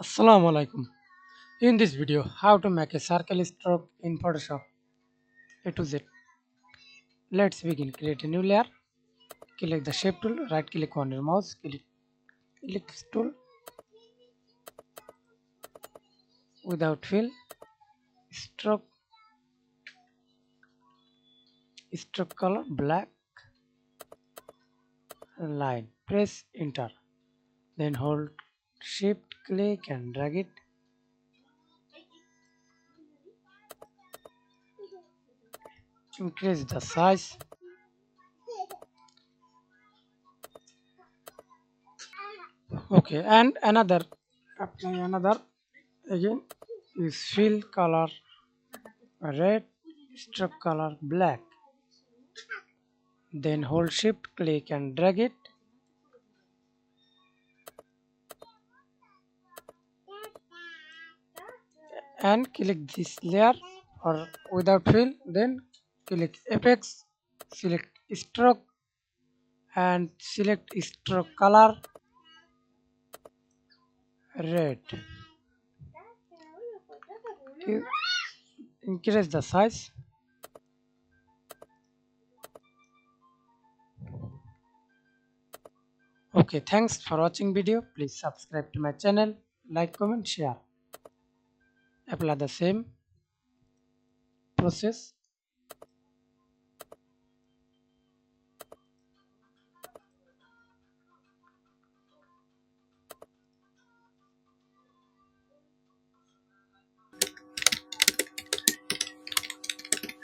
Assalamu alaikum. In this video, how to make a circle stroke in Photoshop A to Z. Let's begin. Create a new layer. Click the shape tool. Right click on your mouse. Click ellipse tool. Without fill. Stroke. Stroke color black. Line. Press enter. Then hold shift click and drag it. Increase the size. Okay, and another apply another again is fill color red, stroke color black. Then hold shift click and drag it and click this layer or without fill, then click apex, select stroke and select stroke color red. Increase the size. Okay, thanks for watching video. Please subscribe to my channel, like, comment, share. Apply the same process.